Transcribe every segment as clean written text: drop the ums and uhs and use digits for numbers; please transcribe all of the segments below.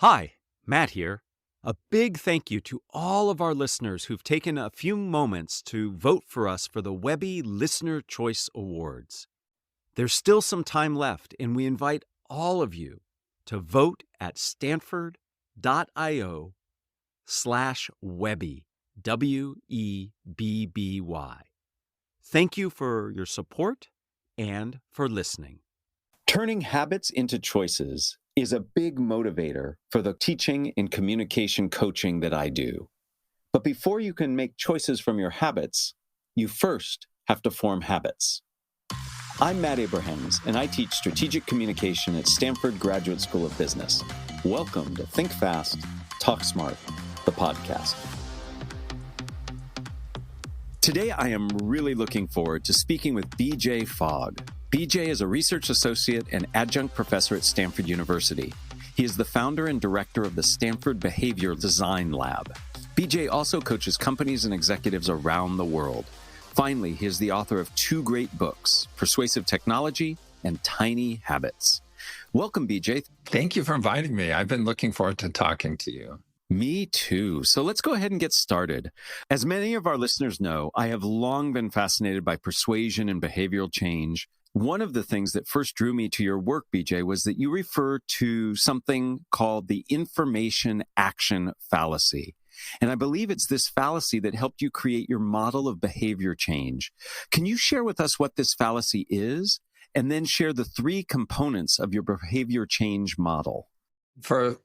Hi, Matt here. A big thank you to all of our listeners who've taken a few moments to vote for us for the Webby Listener Choice Awards. There's still some time left, and we invite all of you to vote at stanford.io/Webby, WEBBY. Thank you for your support and for listening. Turning habits into choices is a big motivator for the teaching and communication coaching that I do. But before you can make choices from your habits, you first have to form habits. I'm Matt Abrahams, and I teach strategic communication at Stanford Graduate School of Business. Welcome to Think Fast, Talk Smart, the podcast. Today, I am really looking forward to speaking with BJ Fogg. BJ is a research associate and adjunct professor at Stanford University. He is the founder and director of the Stanford Behavior Design Lab. BJ also coaches companies and executives around the world. Finally, he is the author of two great books, Persuasive Technology and Tiny Habits. Welcome, BJ. Thank you for inviting me. I've been looking forward to talking to you. Me too. So let's go ahead and get started. As many of our listeners know, I have long been fascinated by persuasion and behavioral change. One of the things that first drew me to your work, BJ, was that you refer to something called the information action fallacy. And I believe it's this fallacy that helped you create your model of behavior change. Can you share with us what this fallacy is, and then share the three components of your behavior change model? For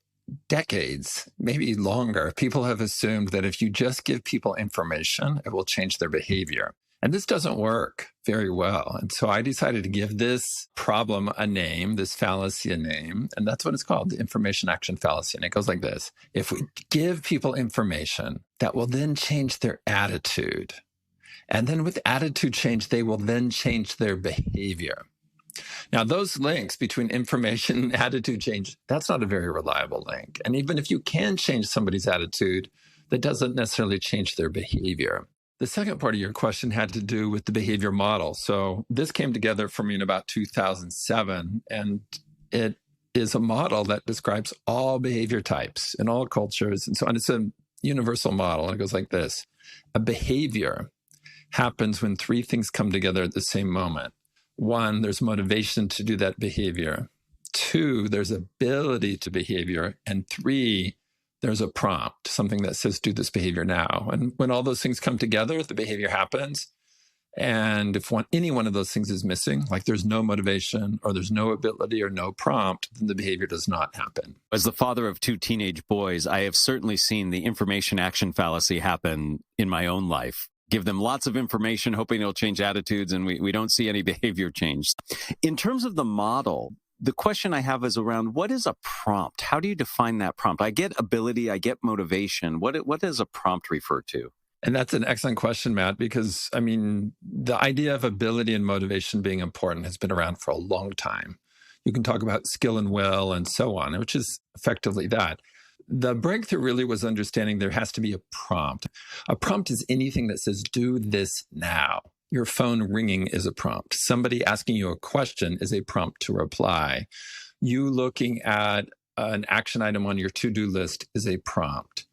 decades, maybe longer, people have assumed that if you just give people information, it will change their behavior. And this doesn't work very well. And so I decided to give this problem a name, this fallacy a name, and that's what it's called, the information action fallacy. And it goes like this. If we give people information, that will then change their attitude. And then with attitude change, they will then change their behavior. Now, those links between information and attitude change, that's not a very reliable link. And even if you can change somebody's attitude, that doesn't necessarily change their behavior. The second part of your question had to do with the behavior model. So this came together for me in about 2007, and it is a model that describes all behavior types in all cultures and so on. It's a universal model, and it goes like this. A behavior happens when three things come together at the same moment. One, there's motivation to do that behavior. Two, there's ability to behavior. And three, there's a prompt, something that says, do this behavior now. And when all those things come together, the behavior happens. And if any one of those things is missing, like there's no motivation or there's no ability or no prompt, then the behavior does not happen. As the father of two teenage boys, I have certainly seen the information action fallacy happen in my own life. Give them lots of information, hoping it'll change attitudes, and we don't see any behavior change. In terms of the model, the question I have is around what is a prompt? How do you define that prompt? I get ability, I get motivation. What does a prompt refer to? And that's an excellent question, Matt, because, the idea of ability and motivation being important has been around for a long time. You can talk about skill and will and so on, which is effectively that. The breakthrough really was understanding there has to be a prompt. A prompt is anything that says, do this now. Your phone ringing is a prompt. Somebody asking you a question is a prompt to reply. You looking at an action item on your to-do list is a prompt.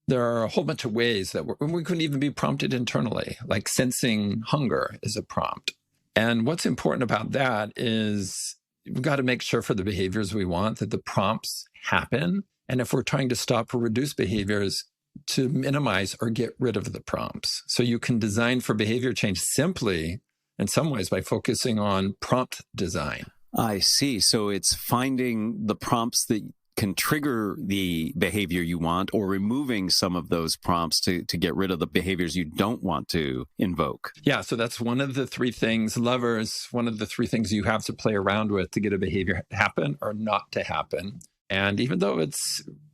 There are a whole bunch of ways that we couldn't even be prompted internally, like sensing hunger is a prompt. And what's important about that is we've got to make sure for the behaviors we want that the prompts happen. And if we're trying to stop or reduce behaviors, to minimize or get rid of the prompts. So you can design for behavior change simply, in some ways, by focusing on prompt design. I see. So it's finding the prompts that can trigger the behavior you want, or removing some of those prompts to get rid of the behaviors you don't want to invoke. Yeah, so that's one of the three things, levers, one of the three things you have to play around with to get a behavior to happen or not to happen. And even though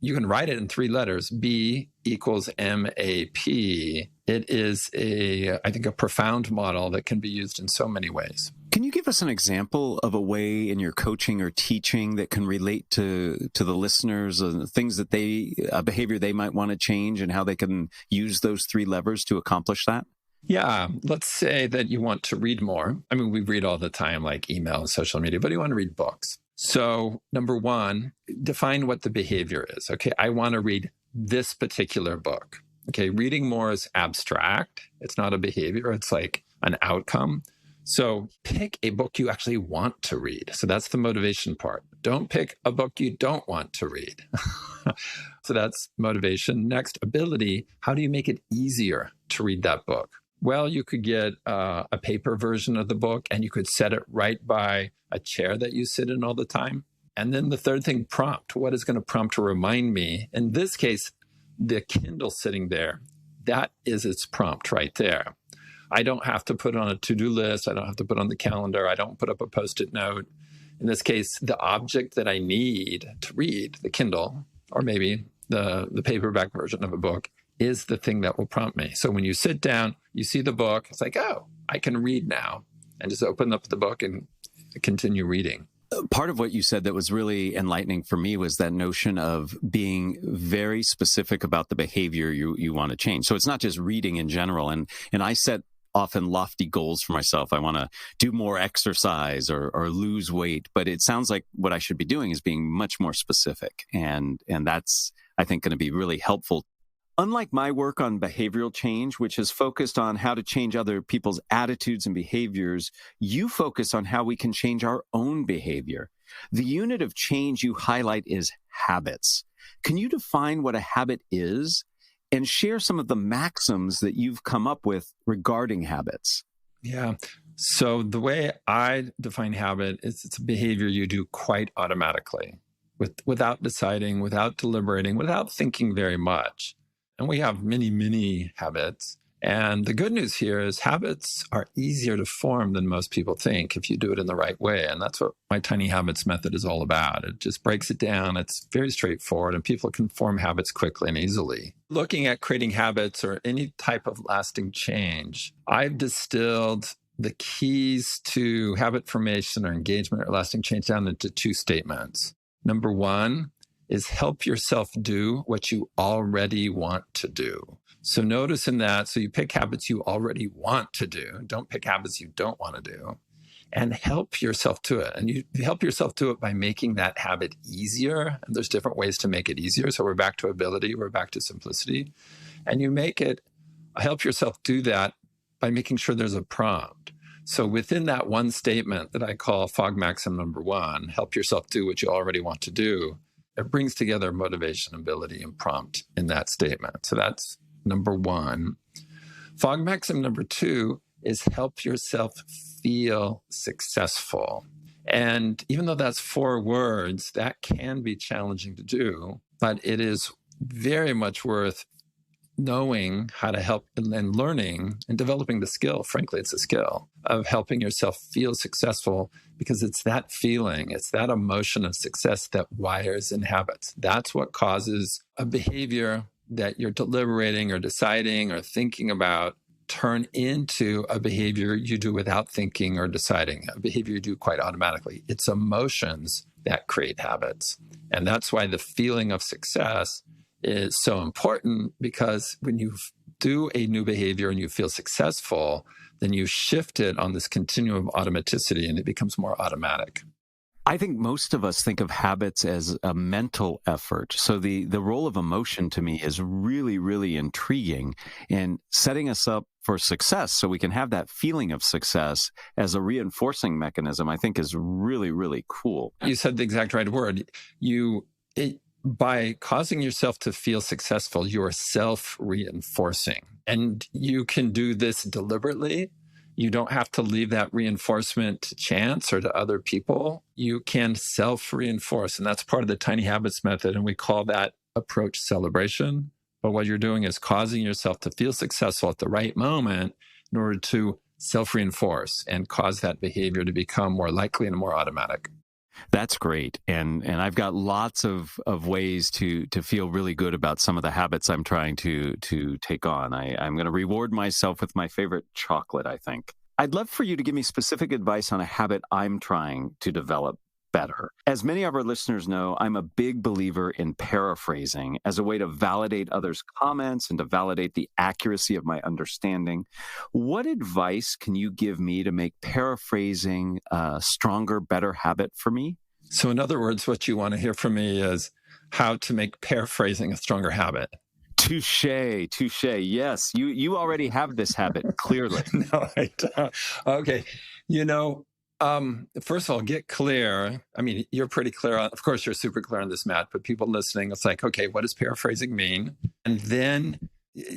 you can write it in three letters, B equals MAP, it is I think a profound model that can be used in so many ways. Can you give us an example of a way in your coaching or teaching that can relate to the listeners and things that a behavior they might want to change and how they can use those three levers to accomplish that? Yeah, let's say that you want to read more. We read all the time, like email and social media, but you want to read books. So, number one, define what the behavior is. Okay, I want to read this particular book. Okay, reading more is abstract. It's not a behavior, it's like an outcome. So pick a book you actually want to read. So that's the motivation part. Don't pick a book you don't want to read. So that's motivation. Next, ability. How do you make it easier to read that book? Well, you could get a paper version of the book, and you could set it right by a chair that you sit in all the time. And then the third thing, prompt. What is going to prompt to remind me? In this case, the Kindle sitting there, that is its prompt right there. I don't have to put on a to-do list. I don't have to put on the calendar. I don't put up a Post-it note. In this case, the object that I need to read, the Kindle, or maybe the paperback version of a book, is the thing that will prompt me. So when you sit down, you see the book, it's like, oh, I can read now. And just open up the book and continue reading. Part of what you said that was really enlightening for me was that notion of being very specific about the behavior you want to change. So it's not just reading in general. And I set often lofty goals for myself. I want to do more exercise or lose weight, but it sounds like what I should be doing is being much more specific. And that's, I think, going to be really helpful. Unlike my work on behavioral change, which is focused on how to change other people's attitudes and behaviors, you focus on how we can change our own behavior. The unit of change you highlight is habits. Can you define what a habit is and share some of the maxims that you've come up with regarding habits? Yeah. So the way I define habit is it's a behavior you do quite automatically, without deciding, without deliberating, without thinking very much. And we have many, many habits. And the good news here is habits are easier to form than most people think if you do it in the right way. And that's what my Tiny Habits method is all about. It just breaks it down. It's very straightforward, and people can form habits quickly and easily. Looking at creating habits or any type of lasting change, I've distilled the keys to habit formation or engagement or lasting change down into two statements. Number one is help yourself do what you already want to do. So notice in that, so you pick habits you already want to do. Don't pick habits you don't want to do. And help yourself to it. And you help yourself to it by making that habit easier. And there's different ways to make it easier. So we're back to ability, we're back to simplicity. And you help yourself do that by making sure there's a prompt. So within that one statement that I call Fogg maxim number one, help yourself do what you already want to do, it brings together motivation, ability, and prompt in that statement. So that's number one. Fogg maxim number two is help yourself feel successful. And even though that's 4 words, that can be challenging to do, but it is very much worth knowing how to help and learning and developing the skill. Frankly, it's a skill of helping yourself feel successful, because it's that feeling, it's that emotion of success that wires in habits. That's what causes a behavior that you're deliberating or deciding or thinking about turn into a behavior you do without thinking or deciding, a behavior you do quite automatically. It's emotions that create habits. And that's why the feeling of success is so important, because when you do a new behavior and you feel successful, then you shift it on this continuum of automaticity and it becomes more automatic. I think most of us think of habits as a mental effort. So the role of emotion to me is really, really intriguing in setting us up for success so we can have that feeling of success as a reinforcing mechanism, I think is really, really cool. You said the exact right word. By causing yourself to feel successful, you're self-reinforcing. And you can do this deliberately. You don't have to leave that reinforcement to chance or to other people. You can self-reinforce. And that's part of the Tiny Habits method. And we call that approach celebration. But what you're doing is causing yourself to feel successful at the right moment in order to self-reinforce and cause that behavior to become more likely and more automatic. That's great. And I've got lots of ways to feel really good about some of the habits I'm trying to take on. I'm going to reward myself with my favorite chocolate, I think. I'd love for you to give me specific advice on a habit I'm trying to develop better. As many of our listeners know, I'm a big believer in paraphrasing as a way to validate others' comments and to validate the accuracy of my understanding. What advice can you give me to make paraphrasing a stronger, better habit for me? So in other words, what you want to hear from me is how to make paraphrasing a stronger habit. Touche, touche. Yes, you already have this habit, clearly. No, I don't. Okay. You know, first of all, get clear. I mean, you're pretty clear on, of course, you're super clear on this, Matt, but people listening, it's like, okay, what does paraphrasing mean? And then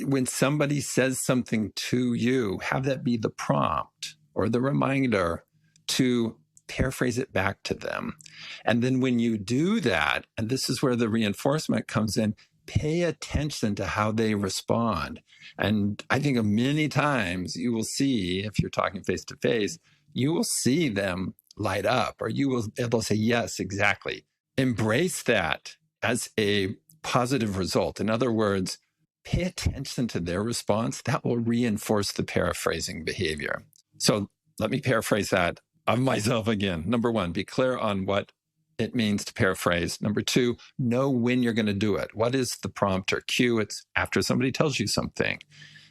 when somebody says something to you, have that be the prompt or the reminder to paraphrase it back to them. And then when you do that, and this is where the reinforcement comes in, pay attention to how they respond. And I think many times you will see, if you're talking face to face, you will see them light up, or they'll say, yes, exactly. Embrace that as a positive result. In other words, pay attention to their response. That will reinforce the paraphrasing behavior. So let me paraphrase that of myself again. Number one, be clear on what it means to paraphrase. Number two, know when you're going to do it. What is the prompt or cue? It's after somebody tells you something.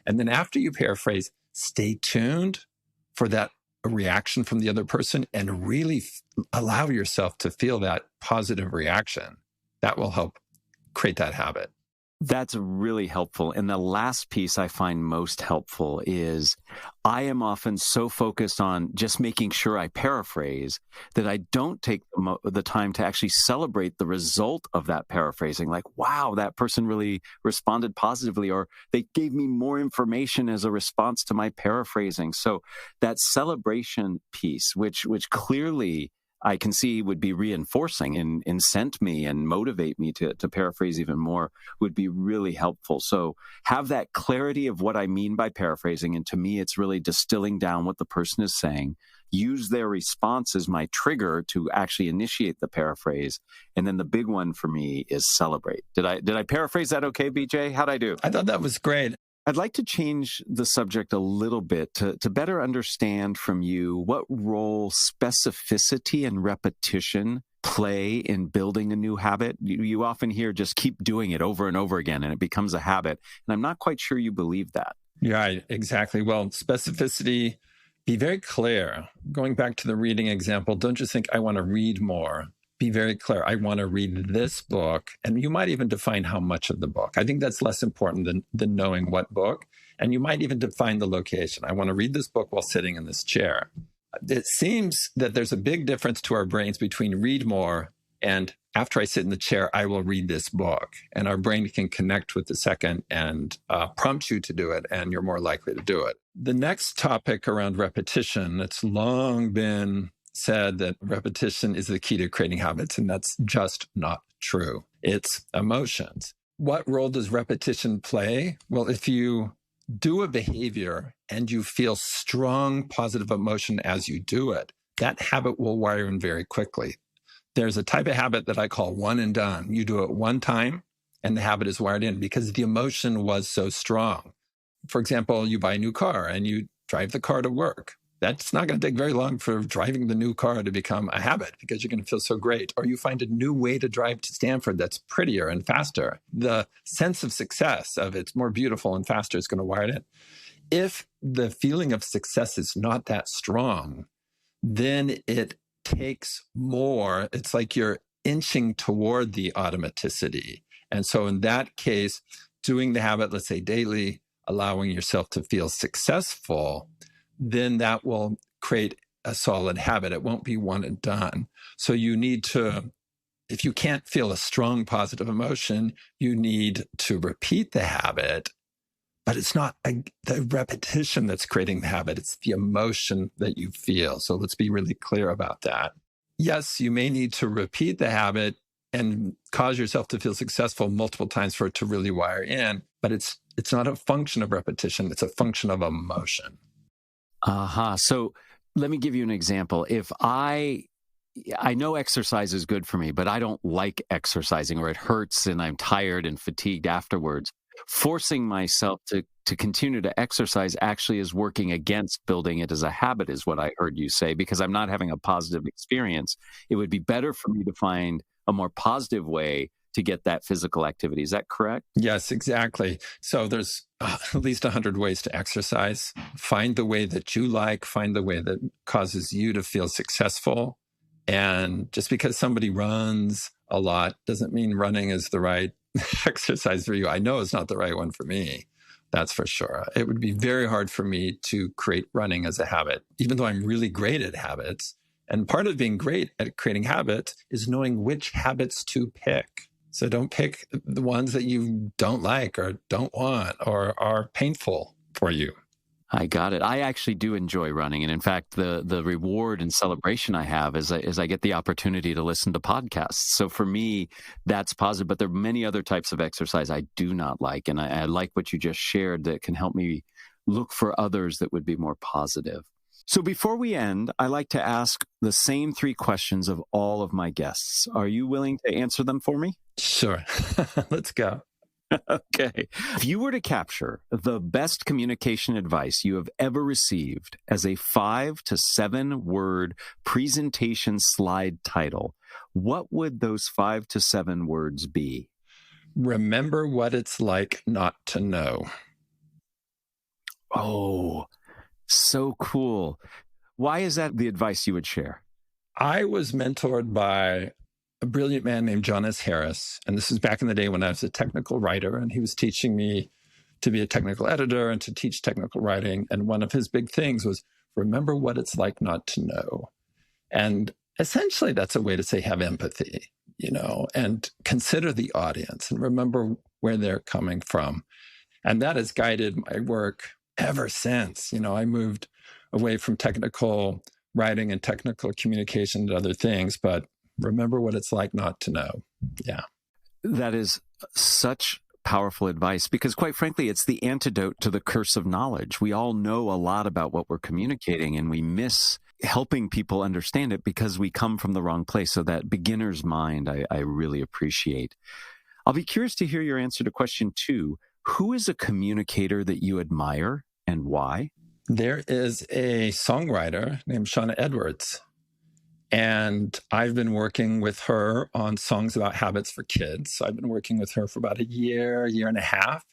And then after you paraphrase, stay tuned for that reaction from the other person and really allow yourself to feel that positive reaction. That will help create that habit. That's really helpful. And the last piece I find most helpful is I am often so focused on just making sure I paraphrase that I don't take the time to actually celebrate the result of that paraphrasing. Like, wow, that person really responded positively, or they gave me more information as a response to my paraphrasing. So that celebration piece, which clearly I can see would be reinforcing and incent me and motivate me to paraphrase even more, would be really helpful. So have that clarity of what I mean by paraphrasing. And to me, it's really distilling down what the person is saying, use their response as my trigger to actually initiate the paraphrase. And then the big one for me is celebrate. Did I paraphrase that okay, BJ? How'd I do? I thought that was great. I'd like to change the subject a little bit to better understand from you what role specificity and repetition play in building a new habit. You often hear just keep doing it over and over again, and it becomes a habit. And I'm not quite sure you believe that. Yeah, exactly. Well, specificity, be very clear. Going back to the reading example, don't just think, I want to read more. Be very clear. I want to read this book. And you might even define how much of the book. I think that's less important than knowing what book. And you might even define the location. I want to read this book while sitting in this chair. It seems that there's a big difference to our brains between read more and after I sit in the chair, I will read this book. And our brain can connect with the second and prompt you to do it, and you're more likely to do it. The next topic around repetition, it's long been said that repetition is the key to creating habits, and that's just not true. It's emotions. What role does repetition play? Well, if you do a behavior and you feel strong positive emotion as you do it, that habit will wire in very quickly. There's a type of habit that I call one and done. You do it one time and the habit is wired in because the emotion was so strong. For example, you buy a new car and you drive the car to work. That's not going to take very long for driving the new car to become a habit because you're going to feel so great. Or you find a new way to drive to Stanford that's prettier and faster. The sense of success of it's more beautiful and faster is going to wire it in. If the feeling of success is not that strong, then it takes more. It's like you're inching toward the automaticity. And so in that case, doing the habit, let's say daily, allowing yourself to feel successful, then that will create a solid habit. It won't be one and done. So you need to, if you can't feel a strong positive emotion, you need to repeat the habit, but it's not the repetition that's creating the habit. It's the emotion that you feel. So let's be really clear about that. Yes, you may need to repeat the habit and cause yourself to feel successful multiple times for it to really wire in, but it's not a function of repetition. It's a function of emotion. So let me give you an example. If I know exercise is good for me, but I don't like exercising, or it hurts and I'm tired and fatigued afterwards. Forcing myself to continue to exercise actually is working against building it as a habit, is what I heard you say, because I'm not having a positive experience. It would be better for me to find a more positive way to get that physical activity. Is that correct? Yes, exactly. So there's at least 100 ways to exercise. Find the way that you like, find the way that causes you to feel successful, And just because somebody runs a lot doesn't mean running is the right exercise for you. I know it's not the right one for me. That's for sure. It would be very hard for me to create running as a habit, even though I'm really great at habits. And part of being great at creating habits is knowing which habits to pick. So don't pick the ones that you don't like or don't want or are painful for you. I got it. I actually do enjoy running. And in fact, the reward and celebration I have is I get the opportunity to listen to podcasts. So for me, that's positive. But there are many other types of exercise I do not like. And I like what you just shared that can help me look for others that would be more positive. So before we end, I like to ask the same 3 questions of all of my guests. Are you willing to answer them for me? Sure. Let's go. Okay. If you were to capture the best communication advice you have ever received as a 5 to 7 word presentation slide title, what would those 5 to 7 words be? Remember what it's like not to know. Oh, so cool. Why is that the advice you would share? I was mentored by a brilliant man named John S. Harris. And this is back in the day when I was a technical writer, and he was teaching me to be a technical editor and to teach technical writing. And one of his big things was remember what it's like not to know. And essentially that's a way to say have empathy, and consider the audience and remember where they're coming from. And that has guided my work ever since. I moved away from technical writing and technical communication and other things, but remember what it's like not to know. Yeah. That is such powerful advice because, quite frankly, it's the antidote to the curse of knowledge. We all know a lot about what we're communicating, and we miss helping people understand it because we come from the wrong place. So that beginner's mind, I really appreciate. I'll be curious to hear your answer to question 2. Who is a communicator that you admire and why? There is a songwriter named Shauna Edwards. And I've been working with her on songs about habits for kids. So I've been working with her for about a year and a half.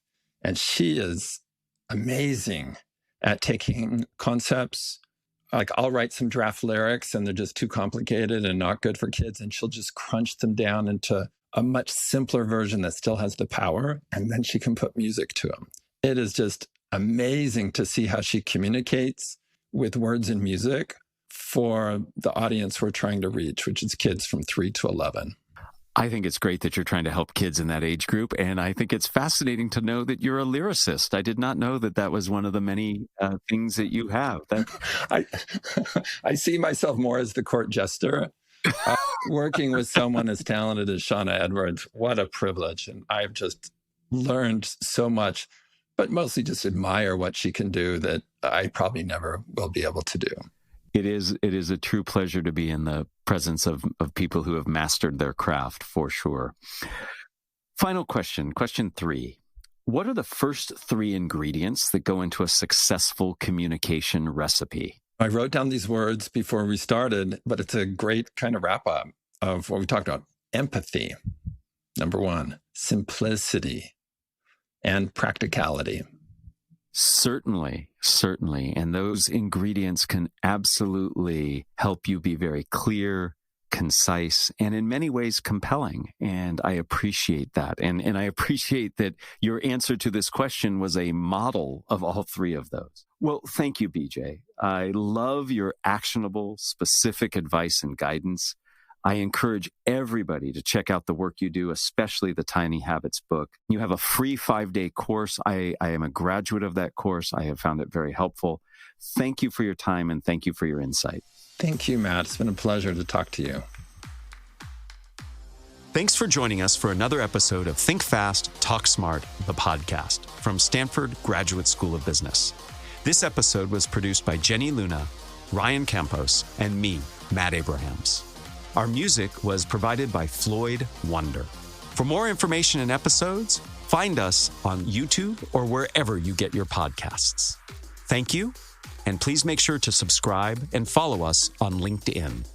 And she is amazing at taking concepts. Like I'll write some draft lyrics and they're just too complicated and not good for kids. And she'll just crunch them down into a much simpler version that still has the power. And then she can put music to them. It is just amazing to see how she communicates with words and music for the audience we're trying to reach, which is kids from 3 to 11. I think it's great that you're trying to help kids in that age group. And I think it's fascinating to know that you're a lyricist. I did not know that was one of the many things that you have. I see myself more as the court jester. Working with someone as talented as Shauna Edwards, what a privilege. And I've just learned so much, but mostly just admire what she can do that I probably never will be able to do. It is a true pleasure to be in the presence of people who have mastered their craft, for sure. Final question 3. What are the first 3 ingredients that go into a successful communication recipe? I wrote down these words before we started, but it's a great kind of wrap up of what we talked about. Empathy, number 1, simplicity, and practicality. Certainly. And those ingredients can absolutely help you be very clear, concise, and in many ways compelling. And I appreciate that. And I appreciate that your answer to this question was a model of all 3 of those. Well, thank you, BJ. I love your actionable, specific advice and guidance. I encourage everybody to check out the work you do, especially the Tiny Habits book. You have a free 5-day course. I am a graduate of that course. I have found it very helpful. Thank you for your time and thank you for your insight. Thank you, Matt. It's been a pleasure to talk to you. Thanks for joining us for another episode of Think Fast, Talk Smart, the podcast from Stanford Graduate School of Business. This episode was produced by Jenny Luna, Ryan Campos, and me, Matt Abrahams. Our music was provided by Floyd Wonder. For more information and episodes, find us on YouTube or wherever you get your podcasts. Thank you, and please make sure to subscribe and follow us on LinkedIn.